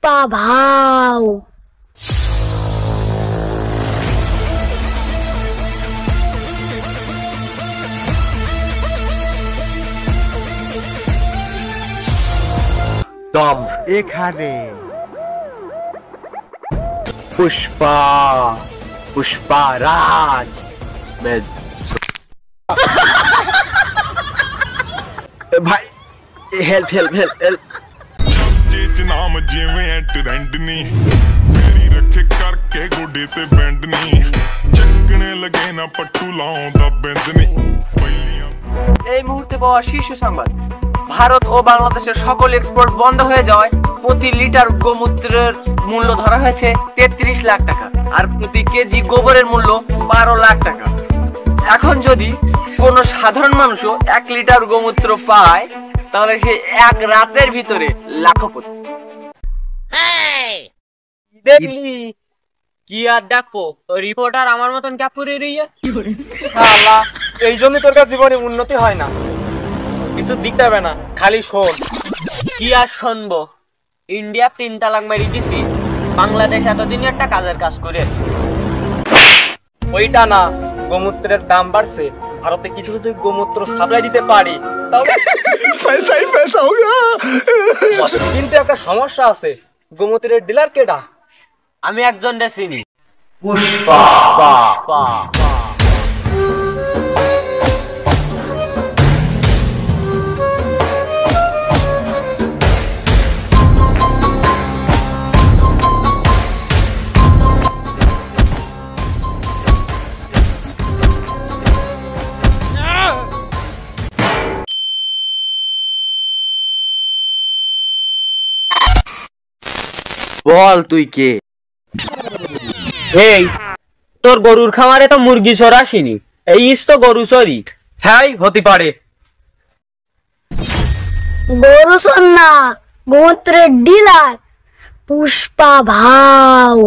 পুষ্পা ভাও। দম এখানে। পুষ্পা পুষ্পারাজ। भाई हेल्प हेल्प हेल्प हेल्प। नाम जिवें ट्रेंड नी मेरी रखे करके गोडे ते बैंड नी चकने लगे ना पट्टू लाऊंदा बेंद नी। এই মুহূর্তে পাওয়া শীর্ষ সংবাদ, ভারত ও বাংলাদেশের সকল এক্সপোর্ট বন্ধ হয়ে যাওয়ায় প্রতি লিটার গোমূত্রের মূল্য ধরা হয়েছে 33 লাখ টাকা, আর প্রতি কেজি গোবরের মূল্য 12 লাখ টাকা। এখন যদি কোন সাধারণ মানুষও 1 লিটার গোমূত্র পায় তাহলে সে এক রাতের ভিতরে লাখপতি। দেখলি কি আর দেখো, রিপোর্টার আমার মতন ক্যাপুরে রইয়া। আল্লাহ, এই জন্য তোর কাছে জীবনে উন্নতি হয় না, কিছু দিতে হবে না, খালি শোন। কি আর শুনবো, ইন্ডিয়া 3 তালাক মারি দিছি, বাংলাদেশ এতদিন একটা কাজের কাজ করে। ওইটা না, গোমূত্রের দাম বাড়ছে, ভারতে কিছু যদি গোমূত্র সাপ্লাই দিতে পারি তাহলে পয়সা হি পয়সা হোগা। কিন্তু একটা সমস্যা আছে, গোমূত্রের ডিলার কেডা? আমি একজন চিনি, পুষ্পা। বল তুই কে? এই তোর গরুর খামারে তো মুরগি চোর আসেনি, এই তো গরু চোরি। হ্যাঁ, হতে পারে। গরু চোর না, গোমূত্রের ডিলার পুষ্পা ভাও।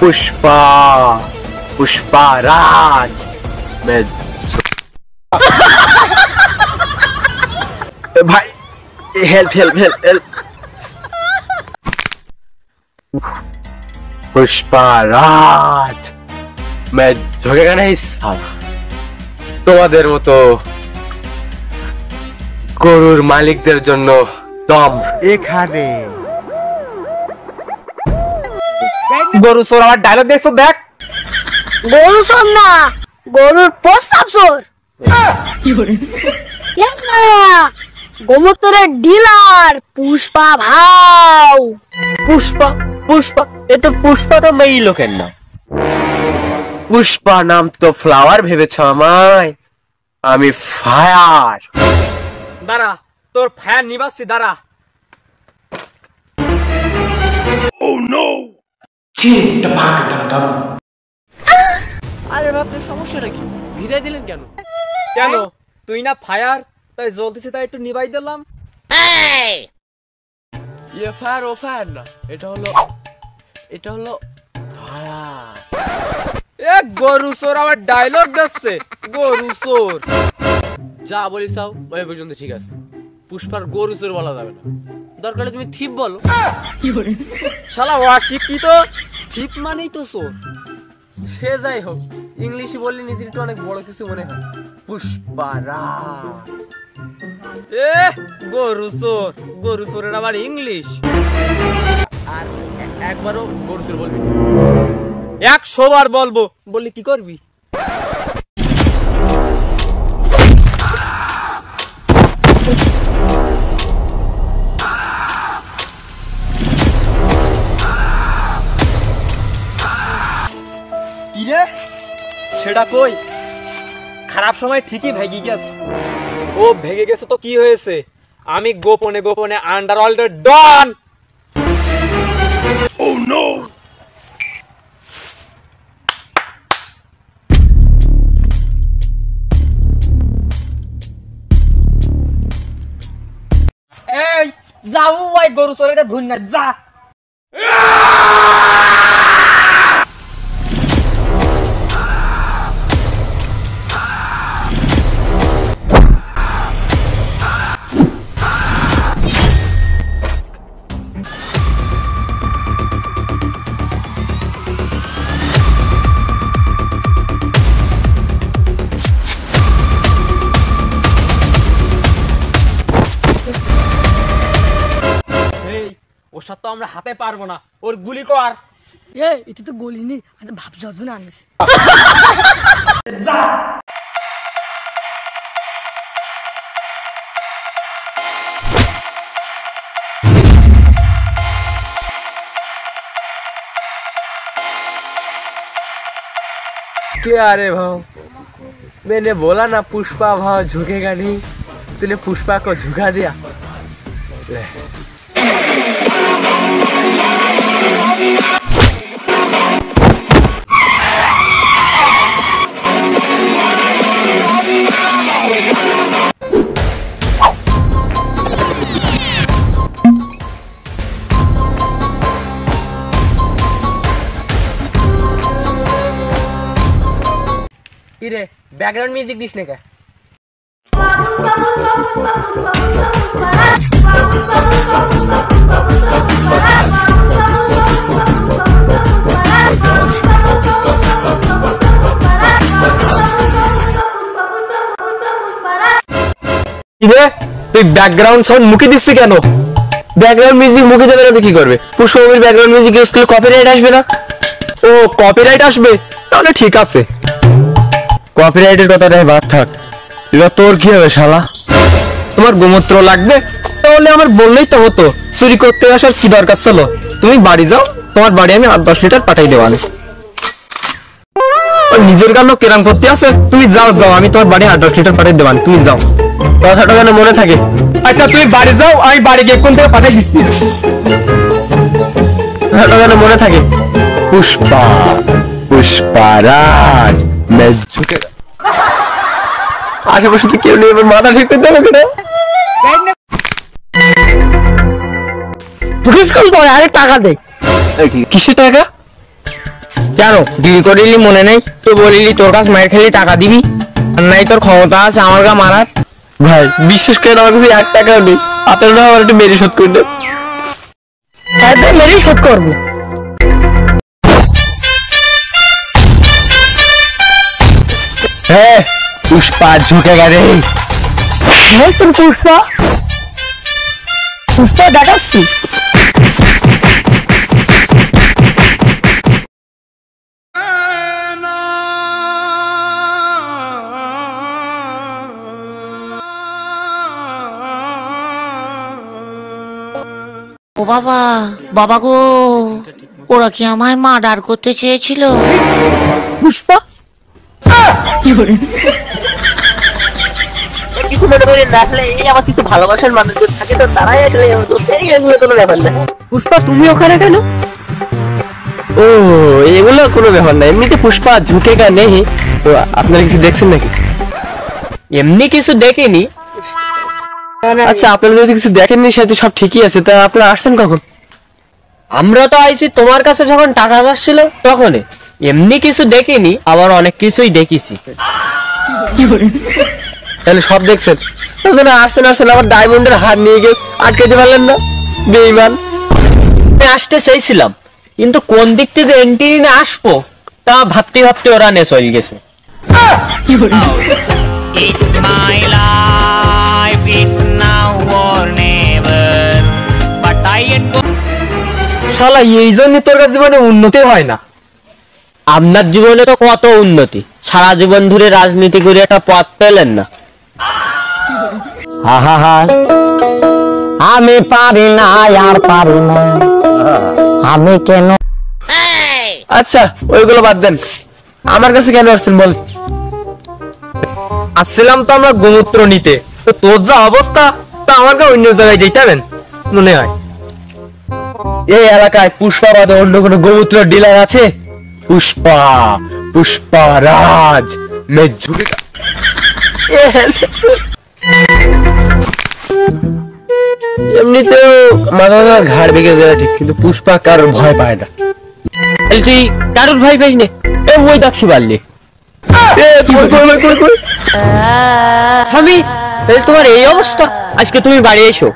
पुष्पा पुष्पाराज। मैं भाई help help help help. Pushparaj मैं झुकेगा नहीं साला। তোমাদের মতো গরুর মালিকদের জন্য দম এখানে। গরু চোর আমার ডায়লগ দেখছো? দেখ, গরু চোর না, গরুর প্রস্রাব চোর। গোমূত্রের ডিলার পুষ্পা ভাও। পুষ্পা পুষ্পা, এ তো পুষ্পা তো মেয়ে লোকের নাম। পুষ্পা নাম তো ফ্লাওয়ার ভেবেছ আমায়? আমি ফায়ার। দাঁড়া, তোর ফ্যান নিবাসী, দাঁড়া। আরে ভাবতে সমস্যাটা কি, ভিড়াই দিলেন কেন? কেন, তুই না ফায়ার, তাই জ্বলতেছে, তাই একটু নিবাই দিলাম। ইয়ে ফায়ার ও ফায়ার না, এটা হলো ফায়ার। এ গরু চোর আমার ডায়লগ দিচ্ছে, গরু চোর। যা বলি চাও ওই পর্যন্ত ঠিক আছে, পুষ্পার গরু চোর বলা যাবে না, দরকার তুমি থিপ বলো। শালা অশিক্ষিত, থিপ মানেই তো চোর। সে যাই হোক, ইংলিশে বললে নিজের একটু অনেক বড় কিছু মনে হয়। পুষ্পারাজ। এ গরু চোর, গরু চোরের আবার ইংলিশ। আর একবারও গরু চোর বলবি না। 100 বার বলবো, বললি কি করবি? সেটা কই, খারাপ সময় ঠিকই ভেগে গেছে। ও ভেঙে গেছে তো কি হয়েছে, আমি গোপনে গোপনে আন্ডারওয়ার্ল্ডের ডন। এই যাও ওই গরু চোরেটা ধুন না, যা। ওর সাথে তো আমরা হাতে পারবো না, ওর গুলি কর। এটা তো গলিনি, ভাব যজন আনিস। क्या रे भाव, मैंने बोला ना पुष्पा भाव झुकेगा नहीं, तूने पुष्पा को झुका दिया। কিরে ব্যাকগ্রাউন্ড মিউজিক দিস না কে? তুই ব্যাকগ্রাউন্ড সাউন্ড মুখে দিচ্ছি কেন? ব্যাকগ্রাউন্ড মিউজিক মুখে দেবে না তো কি করবে? পুষ্পা মুভির ব্যাকগ্রাউন্ড মিউজিক ইউজ করলে কপিরাইট আসবে না? ও কপিরাইট আসবে, তাহলে ঠিক আছে। কপিরাইটের কথাটা বাদ থাক, এবার তোর কি হবে শালা? তোমার গোমূত্র লাগবে? তাহলে আমার বললেই তো হতো, চুরি করতে আসার কি দরকার ছিল? তুমি বাড়ি যাও, তোমার বাড়ি আমি 8-10 লিটার পাঠাই দেওয়ানে। নিজের গালো কেরাম করতে আছে, তুমি যাও যাও, আমি তোমার বাড়ি 8-10 লিটার পাঠাই দেওয়ান, তুমি যাও। কথাটা যেন মনে থাকে। আচ্ছা তুমি বাড়ি যাও, আমি বাড়ি গিয়ে কোন থেকে পাঠাই দিচ্ছি। কথাটা যেন মনে থাকে। পুষ্পা, পুষ্পারাজ, আশেপাশে তো কেউ নেই, এবার মাথা ঠিক করতে হবে কেন? আরে টাকা দে। কিসের টাকা? কেন ডিল করিলি মনে নেই? তো বলিলি তোর কাছে মায়ের খেলে টাকা দিবি, আর নাই তোর ক্ষমতা আছে আমার গা মারার। ভাই বিশ্বাস করেন আমার কাছে 1 টাকাও নেই, আপনারা আমার একটু মেরে শোধ করে দেন। মেরেই শোধ করবো। হ্যাঁ পুষ্পা ঝুঁকেগা রে। পুষ্পা পুষ্পা দেখাচ্ছি। ও বাবা, বাবা গো, ওরা কি আমায় মার্ডার করতে চেয়েছিল? পুষ্পা কিছু মনে করে রাখলে এই আমার কিছু ভালোবাসার মানুষ থাকে, তো তারাই আসলে কোনো ব্যাপার না। পুষ্পা তুমি ওখানে কেন? ও এগুলো কোনো ব্যাপার না, এমনিতে পুষ্পা ঝুঁকেগা নেই। তো আপনারা কিছু দেখছেন নাকি? এমনি কিছু দেখিনি। আচ্ছা আপনারা যদি কিছু দেখেননি সেটা সব ঠিকই আছে, তা আপনারা আসছেন কখন? আমরা তো আইছি তোমার কাছে যখন টাকা আসছিল তখনই। এমনি কিছু দেখিনি, আবার অনেক কিছুই দেখেছি। তাহলে সব দেখছেন? আসছেন আসছেন, আবার ডায়মন্ডের হার নিয়ে গেছে, আটকাইতে পারলেন না, বেঈমান। আমি আসতে চাইছিলাম, কিন্তু কোন দিক থেকে এন্ট্রি না আসবো তা ভাবতে ভাবতে ওরা নে চলে গেছে। It's my life, it's now or never. But I ain't go. শালা এই জন্য তোর কাছে জীবনে উন্নতি হয় না। আপনার জীবনে তো কত উন্নতি, সারা জীবন ধরে রাজনীতি করে একটা পথ পেলেন না। আমি পারি না, আর পারি না, আমি কেন? আচ্ছা ওইগুলো বাদ দেন, আমার কাছে কেন আসছেন বল? আসছিলাম তো আমরা গোমূত্র নিতে, তো তোর যা অবস্থা, তা আমাকে অন্য জায়গায় যেতে হবে মনে হয়। এই এলাকায় পুষ্পা বাদে অন্য কোনো গোমূত্র ডিলার আছে? পুষ্পা, পুষ্পা রাজ মে ঝুঁকেগা। এমনিতেও মাথা ঘাড় বেঁকে যায় ঠিক, কিন্তু পুষ্পা কারোর ভয় পায় না। তুই কারোর ভয় পাইস না? ওই দেখছি পারলি স্বামী, তোমার এই অবস্থা, আজকে তুমি বাড়ি এসো।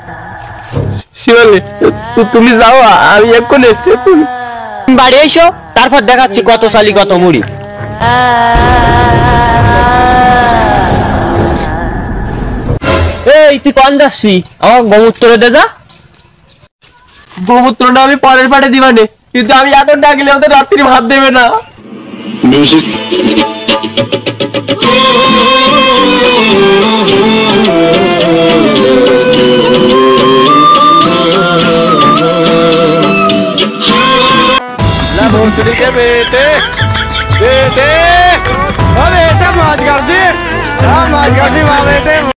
শিবালি তুমি যাও, আমি এখন এসে বাড়ি এসো, তারপর দেখাচ্ছি কত সালি কত মুড়ি। এই তুই কন যাচ্ছি? আমার গোমূত্র দে যা। গোমূত্রটা আমি পরের পাটে দিবানে, কিন্তু আমি এখন ডাকলে ওদের রাত্রি ভাত দেবে না। भोसड़ी के बेटे बेटे, बेटा माज कर दी, माज कर दी बेटे।